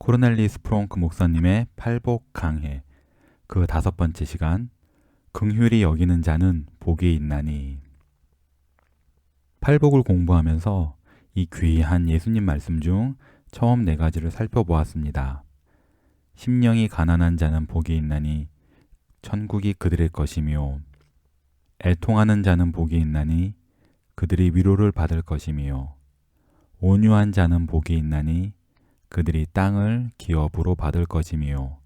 코르넬리스 프롱크 목사님의 팔복 강해 그 5번째 시간, 긍휼히 여기는 자는 복이 있나니. 팔복을 공부하면서 이 귀한 예수님 말씀 중 처음 4가지를 살펴보았습니다. 심령이 가난한 자는 복이 있나니 천국이 그들의 것이며, 애통하는 자는 복이 있나니 그들이 위로를 받을 것이며, 온유한 자는 복이 있나니 그들이 땅을 기업으로 받을 것이며,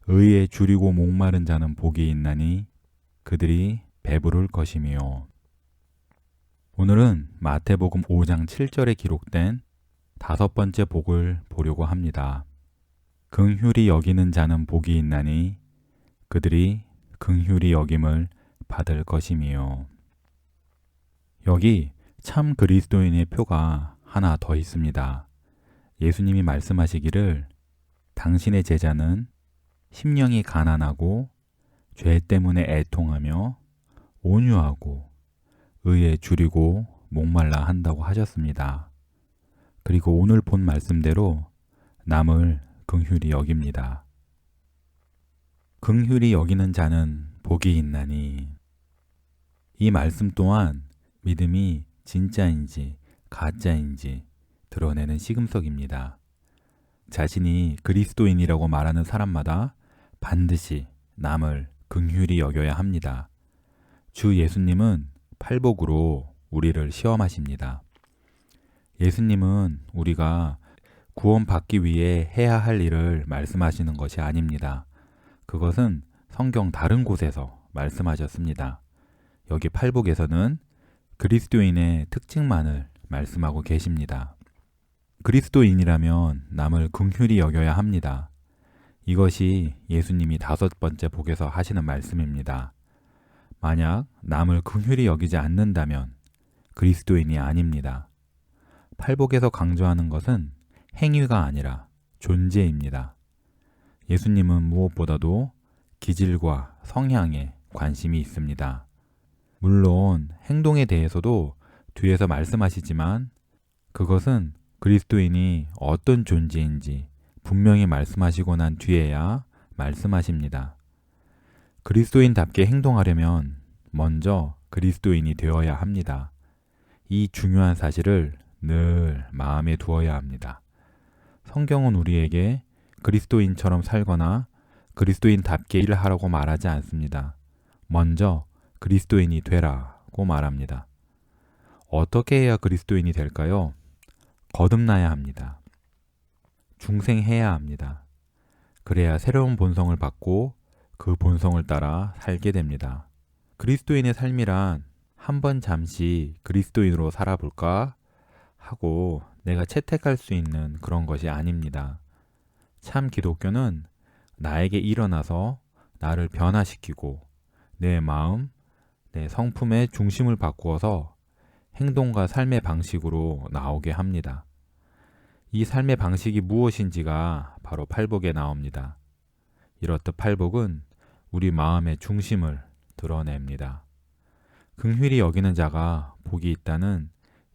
의에 줄이고 목마른 자는 복이 있나니 그들이 배부를 것이며. 오늘은 마태복음 5장 7절에 기록된 5번째 복을 보려고 합니다. 긍휼히 여기는 자는 복이 있나니 그들이 긍휼히 여김을 받을 것이며. 여기 참 그리스도인의 표가 하나 더 있습니다. 예수님이 말씀하시기를 당신의 제자는 심령이 가난하고 죄 때문에 애통하며 온유하고 의에 줄이고 목말라 한다고 하셨습니다. 그리고 오늘 본 말씀대로 남을 긍휼히 여깁니다. 긍휼히 여기는 자는 복이 있나니. 이 말씀 또한 믿음이 진짜인지 가짜인지 드러내는 시금석입니다. 자신이 그리스도인이라고 말하는 사람마다 반드시 남을 긍휼히 여겨야 합니다. 주 예수님은 팔복으로 우리를 시험하십니다. 예수님은 우리가 구원받기 위해 해야 할 일을 말씀하시는 것이 아닙니다. 그것은 성경 다른 곳에서 말씀하셨습니다. 여기 팔복에서는 그리스도인의 특징만을 말씀하고 계십니다. 그리스도인이라면 남을 긍휼히 여겨야 합니다. 이것이 예수님이 5번째 복에서 하시는 말씀입니다. 만약 남을 긍휼히 여기지 않는다면 그리스도인이 아닙니다. 팔복에서 강조하는 것은 행위가 아니라 존재입니다. 예수님은 무엇보다도 기질과 성향에 관심이 있습니다. 물론 행동에 대해서도 뒤에서 말씀하시지만 그것은 그리스도인이 어떤 존재인지 분명히 말씀하시고 난 뒤에야 말씀하십니다. 그리스도인답게 행동하려면 먼저 그리스도인이 되어야 합니다. 이 중요한 사실을 늘 마음에 두어야 합니다. 성경은 우리에게 그리스도인처럼 살거나 그리스도인답게 일을 하라고 말하지 않습니다. 먼저 그리스도인이 되라고 말합니다. 어떻게 해야 그리스도인이 될까요? 거듭나야 합니다. 중생해야 합니다. 그래야 새로운 본성을 받고 그 본성을 따라 살게 됩니다. 그리스도인의 삶이란 한번 잠시 그리스도인으로 살아볼까 하고 내가 채택할 수 있는 그런 것이 아닙니다. 참 기독교는 나에게 일어나서 나를 변화시키고 내 마음, 내 성품의 중심을 바꾸어서 행동과 삶의 방식으로 나오게 합니다. 이 삶의 방식이 무엇인지가 바로 팔복에 나옵니다. 이렇듯 팔복은 우리 마음의 중심을 드러냅니다. 긍휼히 여기는 자가 복이 있다는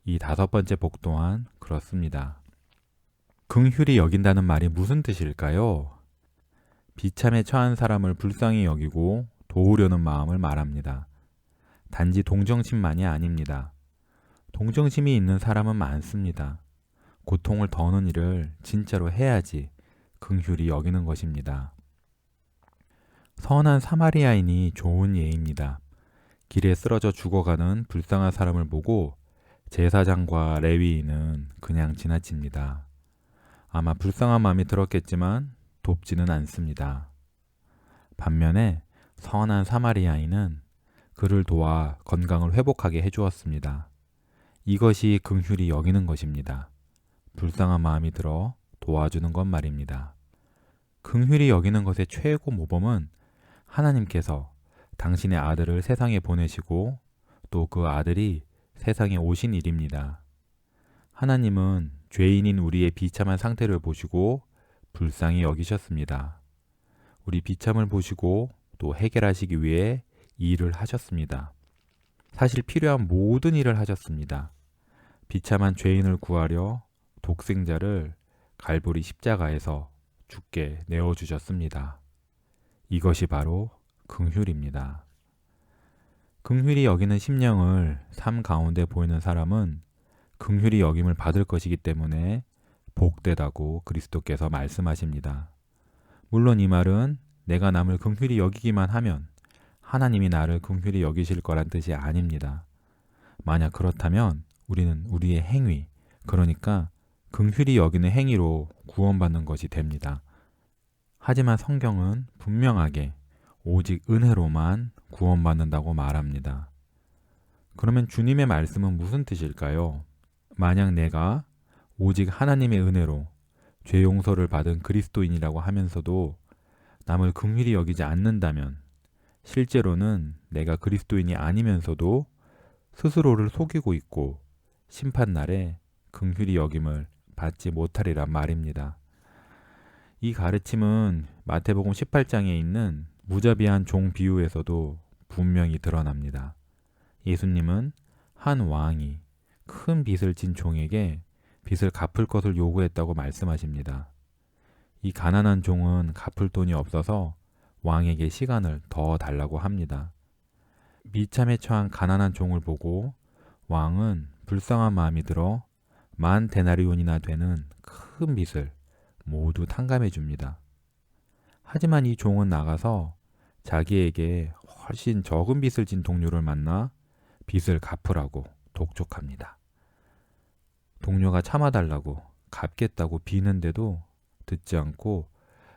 이 5번째 복 또한 그렇습니다. 긍휼히 여긴다는 말이 무슨 뜻일까요? 비참에 처한 사람을 불쌍히 여기고 도우려는 마음을 말합니다. 단지 동정심만이 아닙니다. 동정심이 있는 사람은 많습니다. 고통을 더는 일을 진짜로 해야지 긍휼히 여기는 것입니다. 선한 사마리아인이 좋은 예입니다. 길에 쓰러져 죽어가는 불쌍한 사람을 보고 제사장과 레위인은 그냥 지나칩니다. 아마 불쌍한 마음이 들었겠지만 돕지는 않습니다. 반면에 선한 사마리아인은 그를 도와 건강을 회복하게 해주었습니다. 이것이 긍휼히 여기는 것입니다. 불쌍한 마음이 들어 도와주는 것 말입니다. 긍휼히 여기는 것의 최고 모범은 하나님께서 당신의 아들을 세상에 보내시고 또 그 아들이 세상에 오신 일입니다. 하나님은 죄인인 우리의 비참한 상태를 보시고 불쌍히 여기셨습니다. 우리 비참을 보시고 또 해결하시기 위해 일을 하셨습니다. 사실 필요한 모든 일을 하셨습니다. 비참한 죄인을 구하려 독생자를 갈보리 십자가에서 주께 내어주셨습니다. 이것이 바로 긍휼입니다. 긍휼히 여기는 심령을 삶 가운데 보이는 사람은 긍휼히 여김을 받을 것이기 때문에 복되다고 그리스도께서 말씀하십니다. 물론 이 말은 내가 남을 긍휼히 여기기만 하면 하나님이 나를 긍휼히 여기실 거란 뜻이 아닙니다. 만약 그렇다면 우리는 우리의 행위, 그러니까 긍휼히 여기는 행위로 구원받는 것이 됩니다. 하지만 성경은 분명하게 오직 은혜로만 구원받는다고 말합니다. 그러면 주님의 말씀은 무슨 뜻일까요? 만약 내가 오직 하나님의 은혜로 죄 용서를 받은 그리스도인이라고 하면서도 남을 긍휼히 여기지 않는다면 실제로는 내가 그리스도인이 아니면서도 스스로를 속이고 있고 심판날에 긍휼히 여김을 받지 못하리란 말입니다. 이 가르침은 마태복음 18장에 있는 무자비한 종 비유에서도 분명히 드러납니다. 예수님은 한 왕이 큰 빚을 진 종에게 빚을 갚을 것을 요구했다고 말씀하십니다. 이 가난한 종은 갚을 돈이 없어서 왕에게 시간을 더 달라고 합니다. 비참에 처한 가난한 종을 보고 왕은 불쌍한 마음이 들어 10,000데나리온이나 되는 큰 빚을 모두 탕감해 줍니다. 하지만 이 종은 나가서 자기에게 훨씬 적은 빚을 진 동료를 만나 빚을 갚으라고 독촉합니다. 동료가 참아달라고 갚겠다고 비는데도 듣지 않고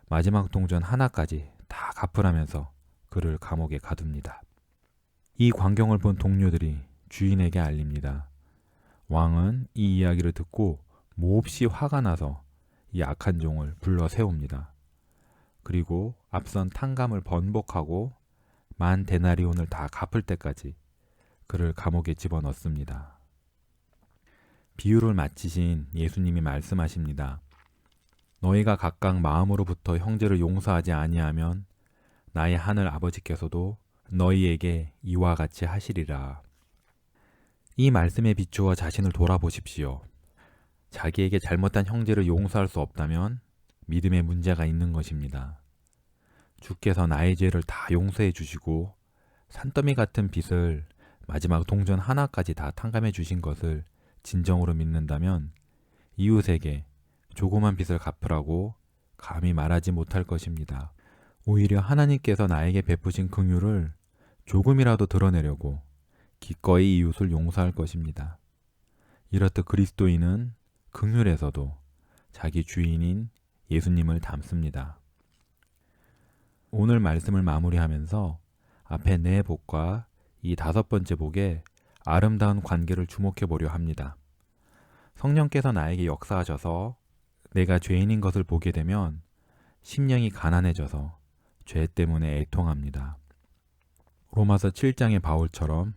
마지막 동전 하나까지 다 갚으라면서 그를 감옥에 가둡니다. 이 광경을 본 동료들이 주인에게 알립니다. 왕은 이 이야기를 듣고 몹시 화가 나서 이 악한 종을 불러 세웁니다. 그리고 앞선 탕감을 번복하고 10,000데나리온을 다 갚을 때까지 그를 감옥에 집어넣습니다. 비유를 마치신 예수님이 말씀하십니다. 너희가 각각 마음으로부터 형제를 용서하지 아니하면 나의 하늘 아버지께서도 너희에게 이와 같이 하시리라. 이 말씀에 비추어 자신을 돌아보십시오. 자기에게 잘못한 형제를 용서할 수 없다면 믿음에 문제가 있는 것입니다. 주께서 나의 죄를 다 용서해 주시고 산더미 같은 빚을 마지막 동전 하나까지 다 탕감해 주신 것을 진정으로 믿는다면 이웃에게 조그만 빚을 갚으라고 감히 말하지 못할 것입니다. 오히려 하나님께서 나에게 베푸신 긍휼을 조금이라도 드러내려고 기꺼이 이웃을 용서할 것입니다. 이렇듯 그리스도인은 긍휼에서도 자기 주인인 예수님을 닮습니다. 오늘 말씀을 마무리하면서 앞에 네 복과 이 5번째 복에 아름다운 관계를 주목해 보려 합니다. 성령께서 나에게 역사하셔서 내가 죄인인 것을 보게 되면 심령이 가난해져서 죄 때문에 애통합니다. 로마서 7장의 바울처럼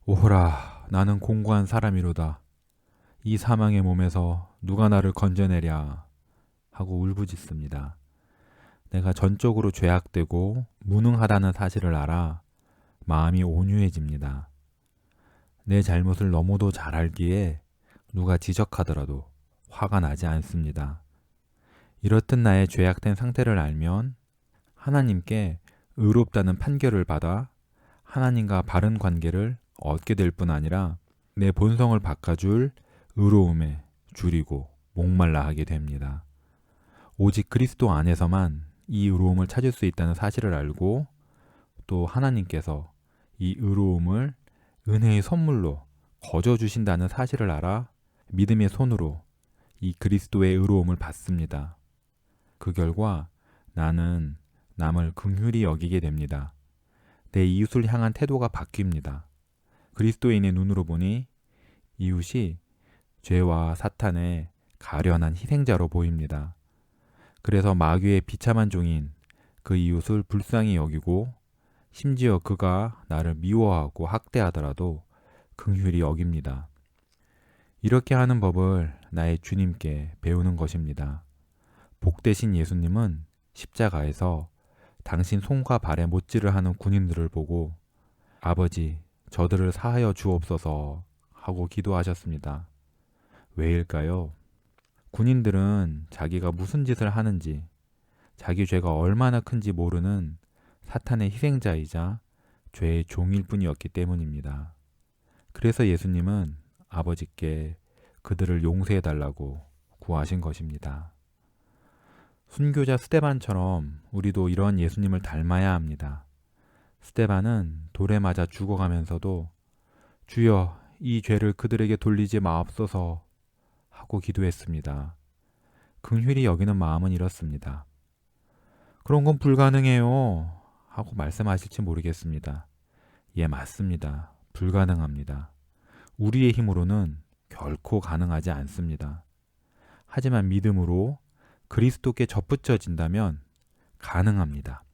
오호라 나는 공고한 사람이로다. 이 사망의 몸에서 누가 나를 건져내랴 하고 울부짖습니다. 내가 전적으로 죄악되고 무능하다는 사실을 알아 마음이 온유해집니다. 내 잘못을 너무도 잘 알기에 누가 지적하더라도 화가 나지 않습니다. 이렇듯 나의 죄악된 상태를 알면 하나님께 의롭다는 판결을 받아 하나님과 바른 관계를 얻게 될 뿐 아니라 내 본성을 바꿔줄 의로움에 줄이고 목말라 하게 됩니다. 오직 그리스도 안에서만 이 의로움을 찾을 수 있다는 사실을 알고 또 하나님께서 이 의로움을 은혜의 선물로 거저 주신다는 사실을 알아 믿음의 손으로 이 그리스도의 의로움을 받습니다. 그 결과 나는 남을 긍휼히 여기게 됩니다. 내 이웃을 향한 태도가 바뀝니다. 그리스도인의 눈으로 보니 이웃이 죄와 사탄의 가련한 희생자로 보입니다. 그래서 마귀의 비참한 종인 그 이웃을 불쌍히 여기고 심지어 그가 나를 미워하고 학대하더라도 긍휼히 여깁니다. 이렇게 하는 법을 나의 주님께 배우는 것입니다. 복되신 예수님은 십자가에서 당신 손과 발에 못질을 하는 군인들을 보고 아버지 저들을 사하여 주옵소서 하고 기도하셨습니다. 왜일까요? 군인들은 자기가 무슨 짓을 하는지 자기 죄가 얼마나 큰지 모르는 사탄의 희생자이자 죄의 종일 뿐이었기 때문입니다. 그래서 예수님은 아버지께 그들을 용서해달라고 구하신 것입니다. 순교자 스데반처럼 우리도 이런 예수님을 닮아야 합니다. 스데반은 돌에 맞아 죽어가면서도 주여 이 죄를 그들에게 돌리지 마옵소서 하고 기도했습니다. 긍휼히 여기는 마음은 이렇습니다. 그런 건 불가능해요 하고 말씀하실지 모르겠습니다. 예, 맞습니다. 불가능합니다. 우리의 힘으로는 결코 가능하지 않습니다. 하지만 믿음으로 그리스도께 접붙여진다면 가능합니다.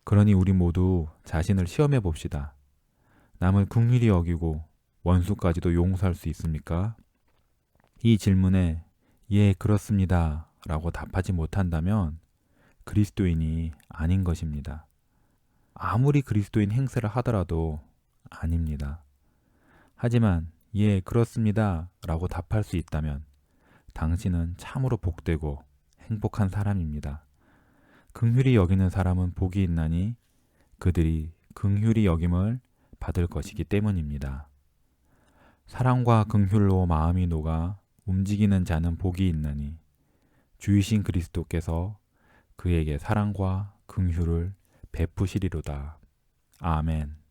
그러니 우리 모두 자신을 시험해 봅시다. 남을 긍휼히 여기고 원수까지도 용서할 수 있습니까? 이 질문에 예, 그렇습니다 라고 답하지 못한다면 그리스도인이 아닌 것입니다. 아무리 그리스도인 행세를 하더라도 아닙니다. 하지만 예, 그렇습니다 라고 답할 수 있다면 당신은 참으로 복되고 행복한 사람입니다. 긍휼히 여기는 사람은 복이 있나니 그들이 긍휼히 여김을 받을 것이기 때문입니다. 사랑과 긍휼로 마음이 녹아 움직이는 자는 복이 있나니 주이신 그리스도께서 그에게 사랑과 긍휼을 베푸시리로다. 아멘.